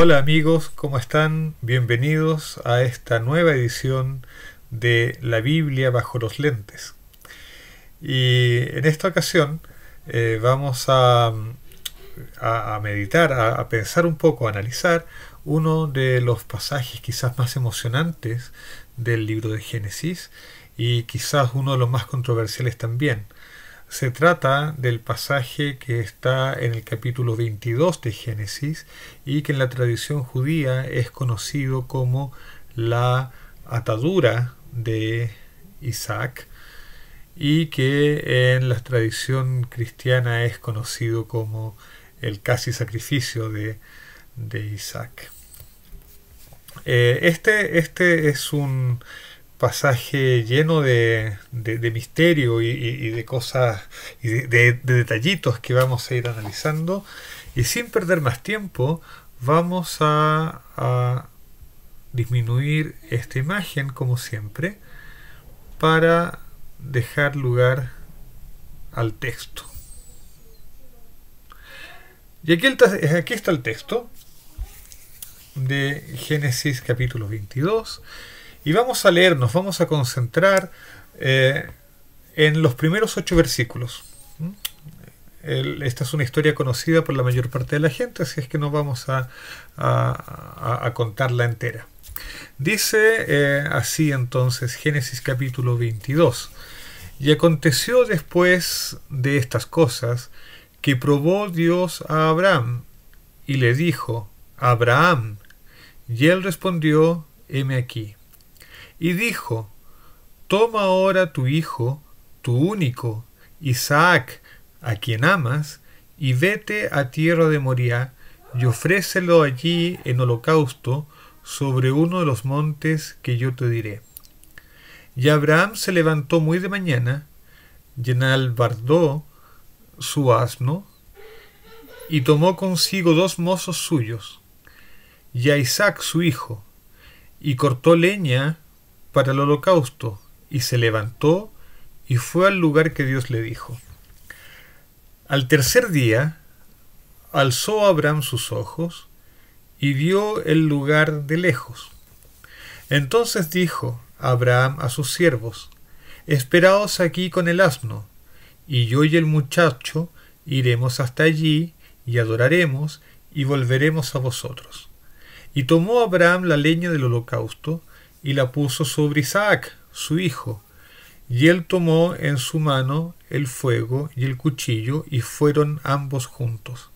Hola amigos, ¿cómo están? Bienvenidos a esta nueva edición de la Biblia bajo los lentes. Y en esta ocasión vamos a meditar, a pensar un poco, a analizar uno de los pasajes quizás más emocionantes del libro de Génesis y quizás uno de los más controversiales también. Se trata del pasaje que está en el capítulo 22 de Génesis y que en la tradición judía es conocido como la atadura de Isaac y que en la tradición cristiana es conocido como el casi sacrificio de Isaac. Este es un pasaje lleno de misterio y de cosas y de detallitos que vamos a ir analizando, y sin perder más tiempo vamos a disminuir esta imagen como siempre para dejar lugar al texto. Y aquí está el texto de Génesis capítulo 22. Y vamos a leer, nos vamos a concentrar en los primeros 8 versículos. Esta es una historia conocida por la mayor parte de la gente, así es que no vamos a contarla entera. Dice así entonces Génesis capítulo 22. Y aconteció después de estas cosas que probó Dios a Abraham y le dijo: Abraham. Y él respondió: heme aquí. Y dijo: toma ahora tu hijo, tu único, Isaac, a quien amas, y vete a tierra de Moriah, y ofrécelo allí en holocausto sobre uno de los montes que yo te diré. Y Abraham se levantó muy de mañana, y enalbardó su asno, y tomó consigo 2 mozos suyos, y a Isaac su hijo, y cortó leña para el holocausto, y se levantó y fue al lugar que Dios le dijo. Al tercer día alzó Abraham sus ojos y vio el lugar de lejos. Entonces dijo Abraham a sus siervos: esperaos aquí con el asno, y yo y el muchacho iremos hasta allí y adoraremos y volveremos a vosotros. Y tomó Abraham la leña del holocausto y la puso sobre Isaac, su hijo, y él tomó en su mano el fuego y el cuchillo, y fueron ambos juntos.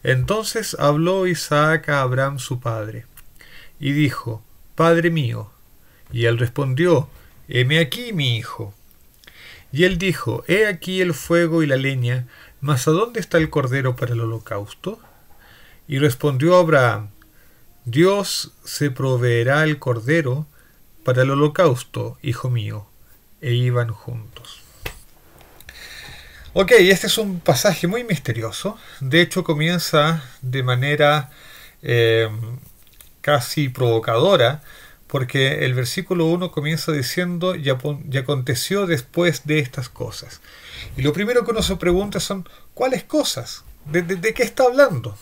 Entonces habló Isaac a Abraham su padre, y dijo: Padre mío. Y él respondió: heme aquí, mi hijo. Y él dijo: he aquí el fuego y la leña, mas ¿a dónde está el cordero para el holocausto? Y respondió Abraham: Dios se proveerá el cordero para el holocausto, hijo mío. E iban juntos. Ok, este es un pasaje muy misterioso. De hecho, comienza de manera casi provocadora, porque el versículo 1 comienza diciendo: y aconteció después de estas cosas. Y lo primero que uno se pregunta son: ¿cuáles cosas? ¿De qué está hablando?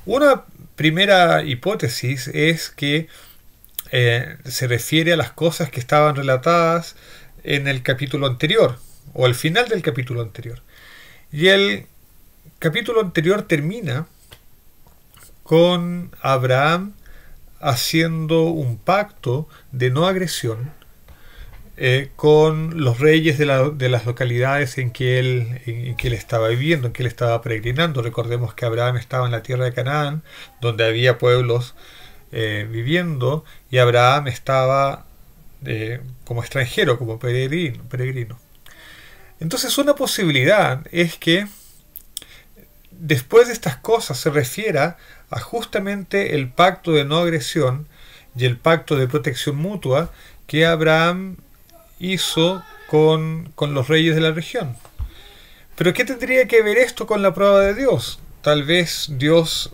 Una primera hipótesis es que se refiere a las cosas que estaban relatadas en el capítulo anterior, o al final del capítulo anterior. Y el capítulo anterior termina con Abraham haciendo un pacto de no agresión con los reyes de las localidades en que él estaba viviendo, en que él estaba peregrinando. Recordemos que Abraham estaba en la tierra de Canaán, donde había pueblos viviendo, y Abraham estaba como extranjero, como peregrino. Entonces, una posibilidad es que después de estas cosas se refiera a justamente el pacto de no agresión y el pacto de protección mutua que Abraham hizo con los reyes de la región. Pero ¿qué tendría que ver esto con la prueba de Dios? Tal vez Dios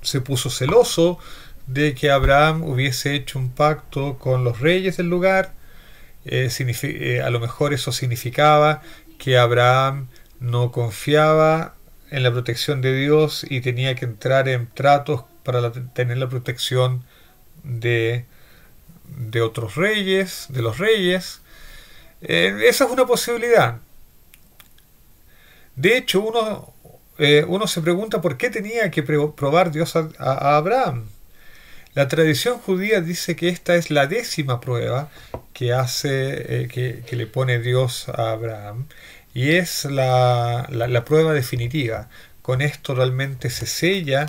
se puso celoso de que Abraham hubiese hecho un pacto con los reyes del lugar. A lo mejor eso significaba que Abraham no confiaba en la protección de Dios y tenía que entrar en tratos para tener la protección de otros reyes, de los reyes. Esa es una posibilidad. De hecho, uno se pregunta por qué tenía que probar Dios a Abraham. La tradición judía dice que esta es la 10ª prueba que que le pone Dios a Abraham, y es la prueba definitiva. Con esto realmente se sella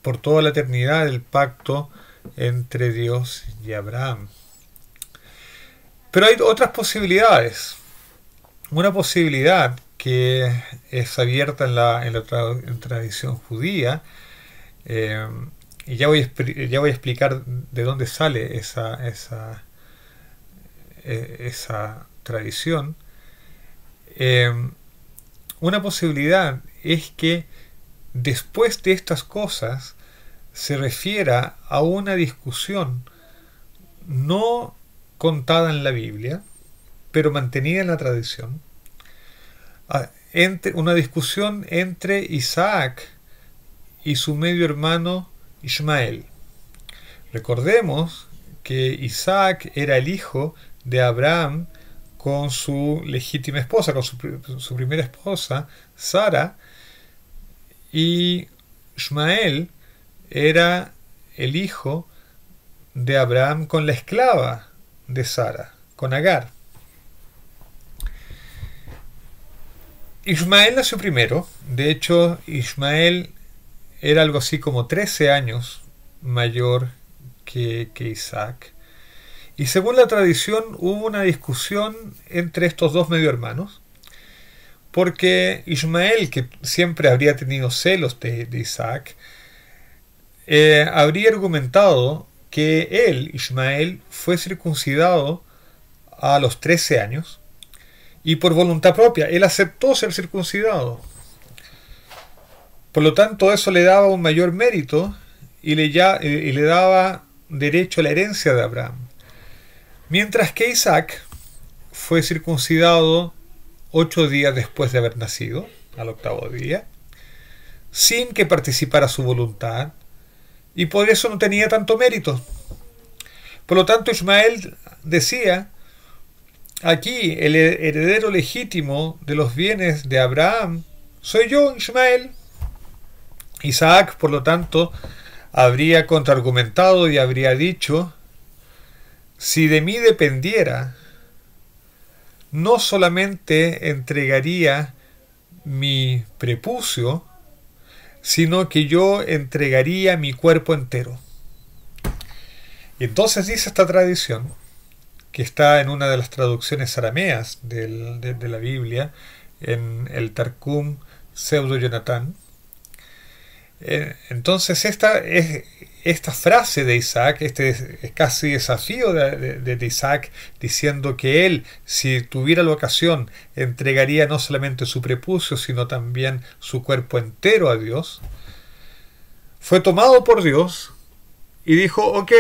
por toda la eternidad el pacto entre Dios y Abraham. Pero hay otras posibilidades. Una posibilidad que es abierta en la tradición judía, y ya voy a explicar de dónde sale esa tradición. Una posibilidad es que después de estas cosas se refiera a una discusión no contada en la Biblia, pero mantenida en la tradición, una discusión entre Isaac y su medio hermano Ismael. Recordemos que Isaac era el hijo de Abraham con su legítima esposa, con su primera esposa, Sara, y Ismael era el hijo de Abraham con la esclava de Sara, con Agar. Ismael nació primero. De hecho, Ismael era algo así como 13 años mayor que Isaac. Y según la tradición hubo una discusión entre estos dos medio hermanos, porque Ismael, que siempre habría tenido celos de Isaac, habría argumentado que él, Ismael, fue circuncidado a los 13 años, y por voluntad propia, él aceptó ser circuncidado. Por lo tanto, eso le daba un mayor mérito y le daba derecho a la herencia de Abraham. Mientras que Isaac fue circuncidado 8 días después de haber nacido, al 8º día, sin que participara su voluntad, y por eso no tenía tanto mérito. Por lo tanto, Ismael decía: aquí el heredero legítimo de los bienes de Abraham soy yo, Ismael. Isaac, por lo tanto, habría contraargumentado y habría dicho: si de mí dependiera, no solamente entregaría mi prepucio, sino que yo entregaría mi cuerpo entero. Y entonces dice esta tradición, que está en una de las traducciones arameas de la Biblia, en el Targum Pseudo Jonathan. Entonces esta frase de Isaac, este casi desafío de Isaac, diciendo que él, si tuviera la ocasión, entregaría no solamente su prepucio, sino también su cuerpo entero a Dios, fue tomado por Dios y dijo: ok,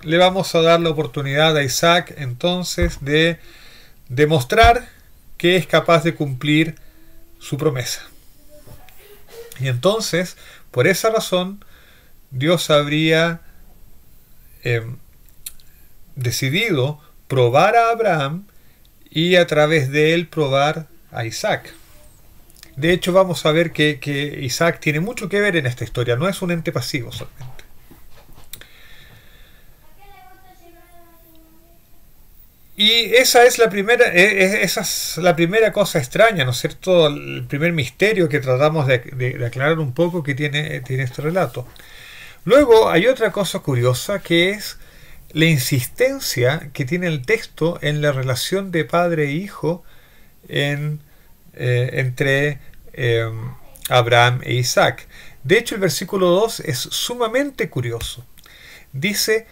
le vamos a dar la oportunidad a Isaac entonces de demostrar que es capaz de cumplir su promesa. Y entonces, por esa razón, Dios habría decidido probar a Abraham y a través de él probar a Isaac. De hecho, vamos a ver que Isaac tiene mucho que ver en esta historia, no es un ente pasivo solamente. Y esa es la primera cosa extraña, ¿no es cierto? El primer misterio que tratamos de aclarar un poco que tiene este relato. Luego hay otra cosa curiosa, que es la insistencia que tiene el texto en la relación de padre e hijo entre Abraham e Isaac. De hecho, el versículo 2 es sumamente curioso. Dice: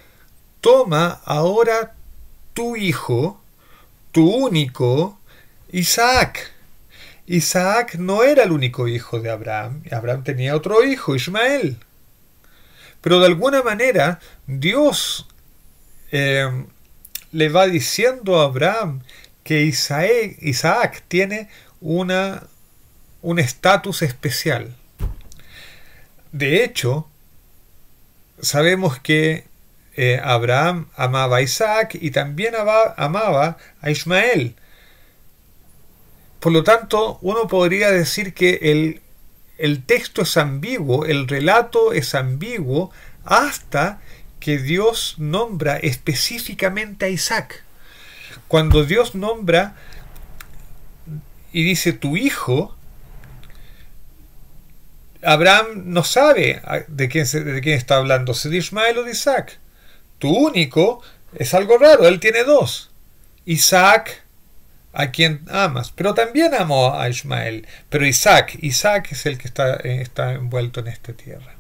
toma ahora tu hijo, tu único, Isaac. Isaac no era el único hijo de Abraham. Abraham tenía otro hijo, Ismael. Pero de alguna manera Dios le va diciendo a Abraham que Isaac tiene un estatus especial. De hecho, sabemos que Abraham amaba a Isaac y también amaba a Ismael. Por lo tanto, uno podría decir que el texto es ambiguo, el relato es ambiguo, hasta que Dios nombra específicamente a Isaac. Cuando Dios nombra y dice tu hijo, Abraham no sabe de quién está hablando, si de Ismael o de Isaac. Tu único es algo raro, él tiene dos. Isaac, a quien amas, pero también amó a Ismael. Pero Isaac es el que está envuelto en esta tierra.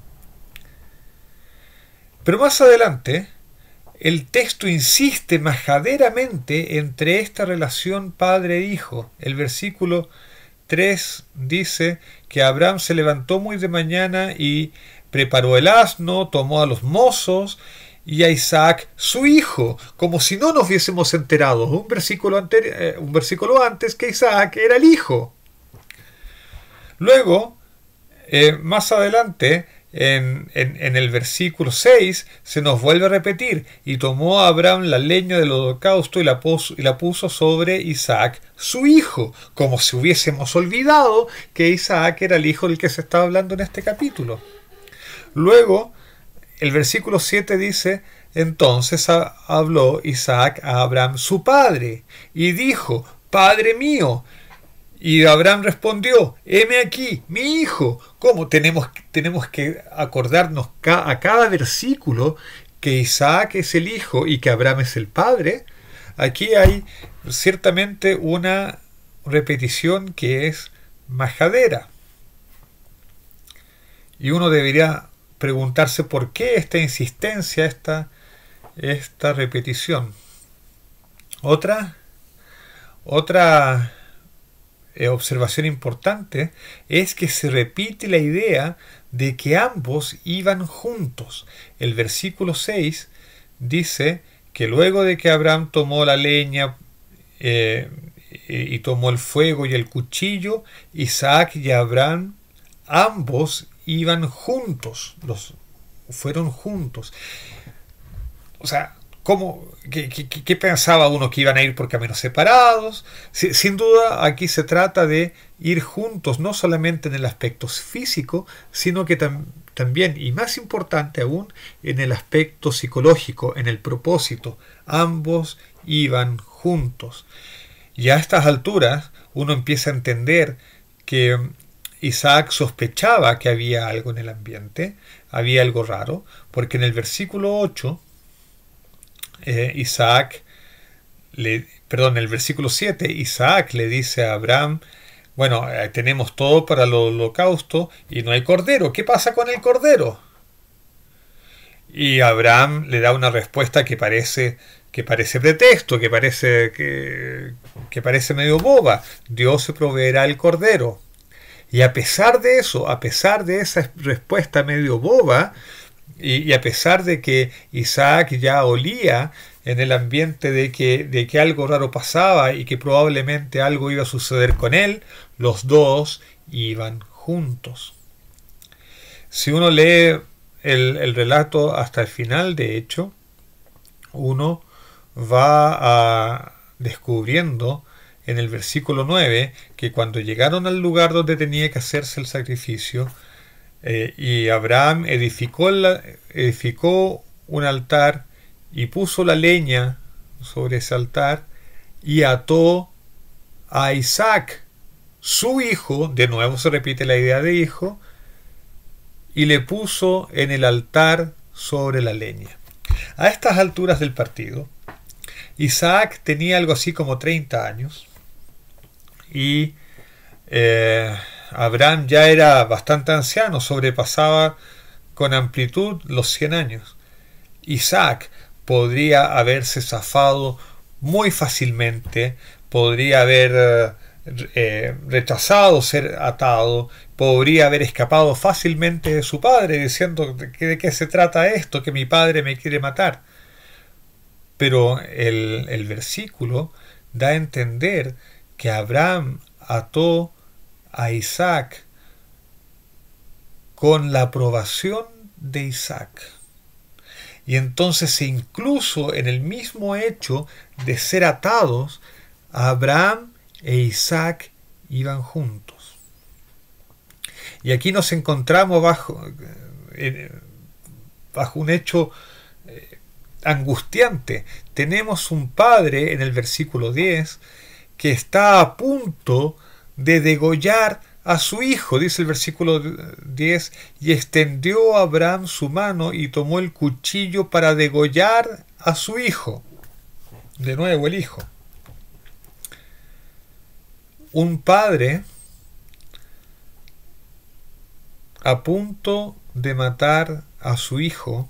Pero más adelante, el texto insiste majaderamente entre esta relación padre-hijo. El versículo 3 dice que Abraham se levantó muy de mañana y preparó el asno, tomó a los mozos y a Isaac su hijo, como si no nos hubiésemos enterado un versículo antes que Isaac era el hijo. Luego, más adelante, en el versículo 6 se nos vuelve a repetir: y tomó a Abraham la leña del holocausto y la puso sobre Isaac su hijo, como si hubiésemos olvidado que Isaac era el hijo del que se estaba hablando en este capítulo. Luego el versículo 7 dice: entonces habló Isaac a Abraham su padre y dijo: Padre mío. Y Abraham respondió: heme aquí, mi hijo. ¿Cómo? Tenemos que acordarnos a cada versículo que Isaac es el hijo y que Abraham es el padre. Aquí hay ciertamente una repetición que es majadera. Y uno debería preguntarse por qué esta insistencia, esta repetición. Otra observación importante es que se repite la idea de que ambos iban juntos. El versículo 6 dice que luego de que Abraham tomó la leña y tomó el fuego y el cuchillo, Isaac y Abraham ambos iban juntos, fueron juntos. O sea, ¿qué pensaba uno? ¿Que iban a ir por caminos separados? Sin duda aquí se trata de ir juntos, no solamente en el aspecto físico, sino que también, y más importante aún, en el aspecto psicológico, en el propósito. Ambos iban juntos. Y a estas alturas uno empieza a entender que Isaac sospechaba que había algo en el ambiente, había algo raro, porque en el versículo 8, el versículo 7, Isaac le dice a Abraham: bueno, tenemos todo para el holocausto y no hay cordero. ¿Qué pasa con el cordero? Y Abraham le da una respuesta que parece pretexto, que parece medio boba. Dios se proveerá el cordero. Y a pesar de eso, a pesar de esa respuesta medio boba, y a pesar de que Isaac ya olía en el ambiente de que algo raro pasaba y que probablemente algo iba a suceder con él, los dos iban juntos. Si uno lee el relato hasta el final, de hecho, uno va descubriendo en el versículo 9 que cuando llegaron al lugar donde tenía que hacerse el sacrificio, y Abraham edificó un altar y puso la leña sobre ese altar y ató a Isaac, su hijo, de nuevo se repite la idea de hijo, y le puso en el altar sobre la leña. A estas alturas del partido, Isaac tenía algo así como 30 años y Abraham ya era bastante anciano, sobrepasaba con amplitud los 100 años. Isaac podría haberse zafado muy fácilmente, podría haber rechazado ser atado, podría haber escapado fácilmente de su padre diciendo: ¿de qué se trata esto? Que mi padre me quiere matar. Pero el versículo da a entender que Abraham ató a Isaac con la aprobación de Isaac. Y entonces incluso en el mismo hecho de ser atados, Abraham e Isaac iban juntos. Y aquí nos encontramos bajo un hecho angustiante. Tenemos un padre en el versículo 10 que está a punto de degollar a su hijo, dice el versículo 10, y extendió a Abraham su mano y tomó el cuchillo para degollar a su hijo. De nuevo el hijo. Un padre a punto de matar a su hijo,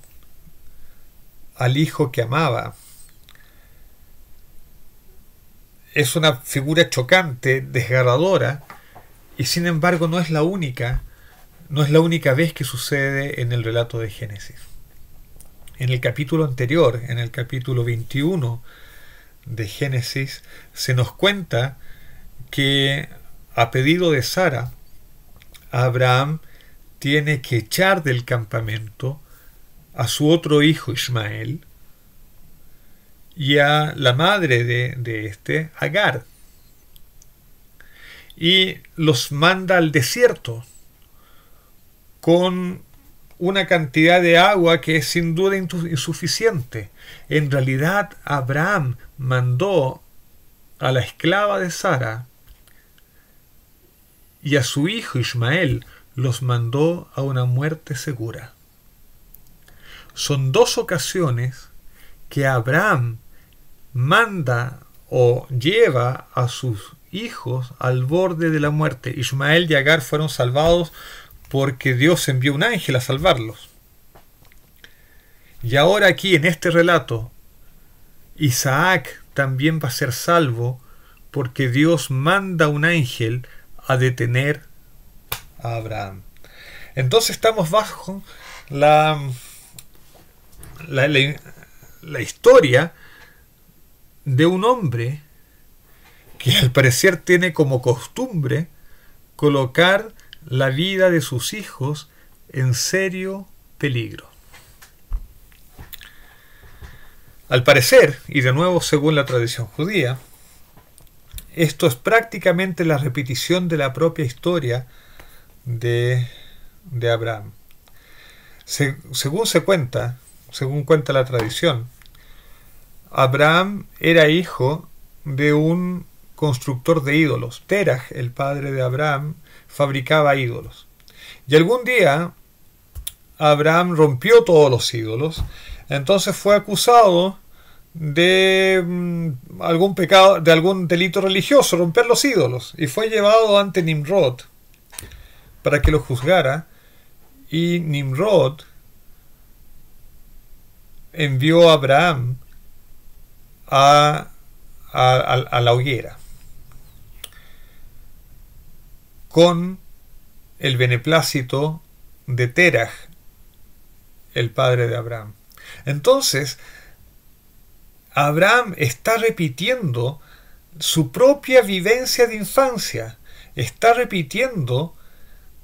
al hijo que amaba. Es una figura chocante, desgarradora, y sin embargo no es la única vez que sucede en el relato de Génesis. En el capítulo anterior, en el capítulo 21 de Génesis, se nos cuenta que a pedido de Sara, Abraham tiene que echar del campamento a su otro hijo Ismael y a la madre de este, Agar, y los manda al desierto con una cantidad de agua que es sin duda insuficiente. En realidad Abraham mandó a la esclava de Sara y a su hijo Ismael, los mandó a una muerte segura. Son dos ocasiones que Abraham manda o lleva a sus hijos al borde de la muerte. Ismael y Agar fueron salvados porque Dios envió un ángel a salvarlos. Y ahora aquí en este relato, Isaac también va a ser salvo porque Dios manda un ángel a detener a Abraham. Entonces estamos bajo la historia de un hombre que al parecer tiene como costumbre colocar la vida de sus hijos en serio peligro. Al parecer, y de nuevo según la tradición judía, esto es prácticamente la repetición de la propia historia de Abraham. Según cuenta la tradición, Abraham era hijo de un constructor de ídolos. Terah, el padre de Abraham, fabricaba ídolos. Y algún día Abraham rompió todos los ídolos, entonces fue acusado de algún pecado, de algún delito religioso, romper los ídolos, y fue llevado ante Nimrod para que lo juzgara, y Nimrod envió a Abraham a la hoguera con el beneplácito de Terah, el padre de Abraham. Entonces Abraham está repitiendo su propia vivencia de infancia, está repitiendo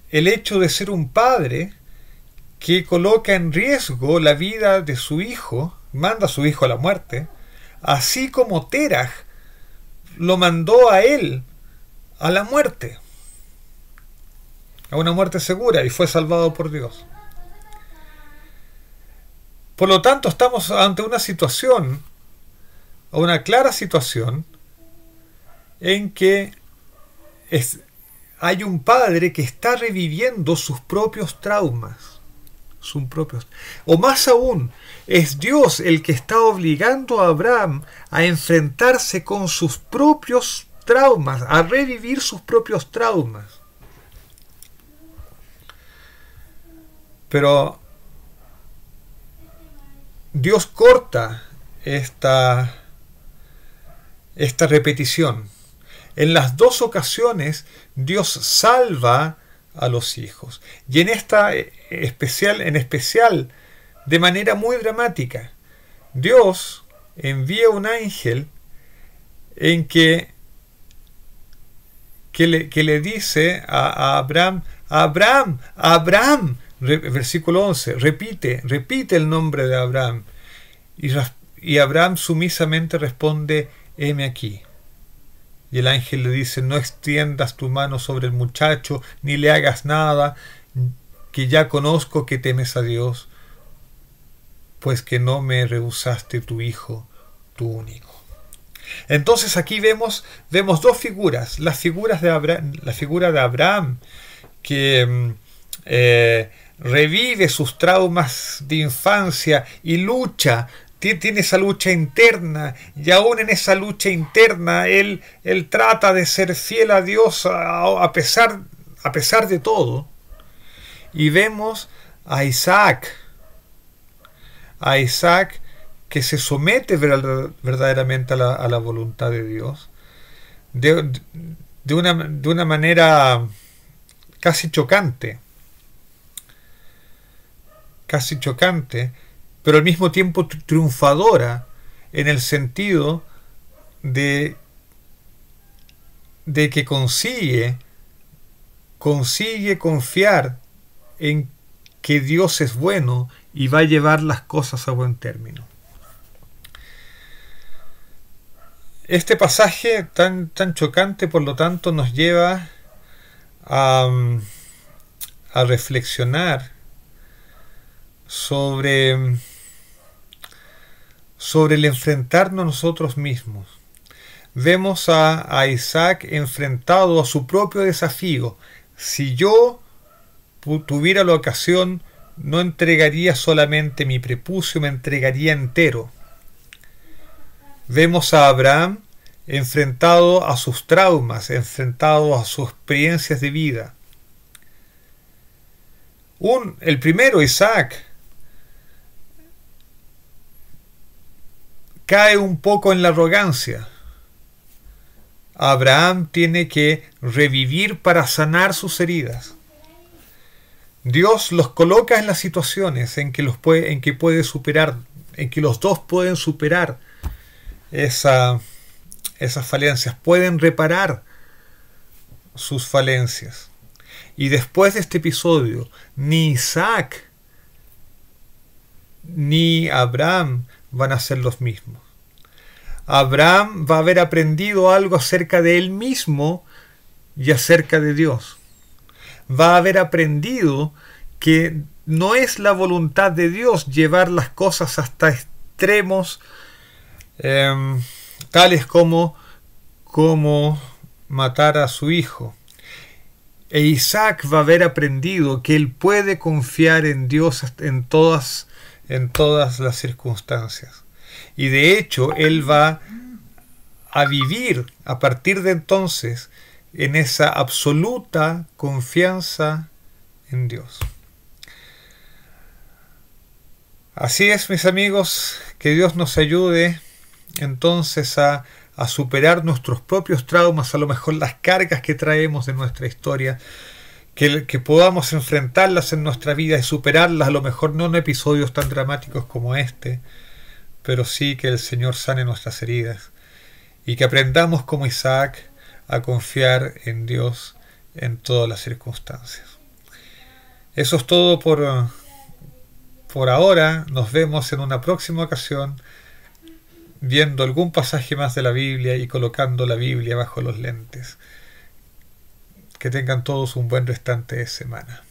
el hecho de ser un padre que coloca en riesgo la vida de su hijo, manda a su hijo a la muerte, así como Terah lo mandó a él a la muerte, a una muerte segura, y fue salvado por Dios. Por lo tanto, estamos ante una situación, una clara situación, en que hay un padre que está reviviendo sus propios traumas. O más aún, es Dios el que está obligando a Abraham a enfrentarse con sus propios traumas, a revivir sus propios traumas. Pero Dios corta esta repetición. En las dos ocasiones Dios salva a los hijos, y en especial de manera muy dramática, Dios envía un ángel en que le dice a Abraham: Abraham, Versículo 11, repite el nombre de Abraham. Y Abraham sumisamente responde, heme aquí. Y el ángel le dice, no extiendas tu mano sobre el muchacho, ni le hagas nada, que ya conozco que temes a Dios, pues que no me rehusaste tu hijo, tu único. Entonces aquí vemos dos figuras, la figura de Abraham, que revive sus traumas de infancia y lucha, tiene esa lucha interna, y aún en esa lucha interna él trata de ser fiel a Dios a pesar de todo. Y vemos a Isaac que se somete verdaderamente a la voluntad de Dios de una manera casi chocante, pero al mismo tiempo triunfadora, en el sentido de que consigue confiar en que Dios es bueno y va a llevar las cosas a buen término. Este pasaje tan chocante, por lo tanto, nos lleva a reflexionar sobre el enfrentarnos a nosotros mismos. Vemos a Isaac enfrentado a su propio desafío. Si yo tuviera la ocasión, no entregaría solamente mi prepucio, me entregaría entero. Vemos a Abraham enfrentado a sus traumas, enfrentado a sus experiencias de vida. El primero, Isaac, cae un poco en la arrogancia. Abraham tiene que revivir para sanar sus heridas. Dios los coloca en las situaciones en que puede superar, en que los dos pueden superar esas falencias, pueden reparar sus falencias. Y después de este episodio, ni Isaac ni Abraham van a ser los mismos. Abraham va a haber aprendido algo acerca de él mismo y acerca de Dios. Va a haber aprendido que no es la voluntad de Dios llevar las cosas hasta extremos tales como matar a su hijo. E Isaac va a haber aprendido que él puede confiar en Dios en todas las circunstancias. Y de hecho, él va a vivir a partir de entonces en esa absoluta confianza en Dios. Así es, mis amigos, que Dios nos ayude entonces a superar nuestros propios traumas, a lo mejor las cargas que traemos de nuestra historia, que podamos enfrentarlas en nuestra vida y superarlas, a lo mejor no en episodios tan dramáticos como este, pero sí que el Señor sane nuestras heridas y que aprendamos como Isaac a confiar en Dios en todas las circunstancias. Eso es todo por ahora. Nos vemos en una próxima ocasión viendo algún pasaje más de la Biblia y colocando la Biblia bajo los lentes. Que tengan todos un buen restante de semana.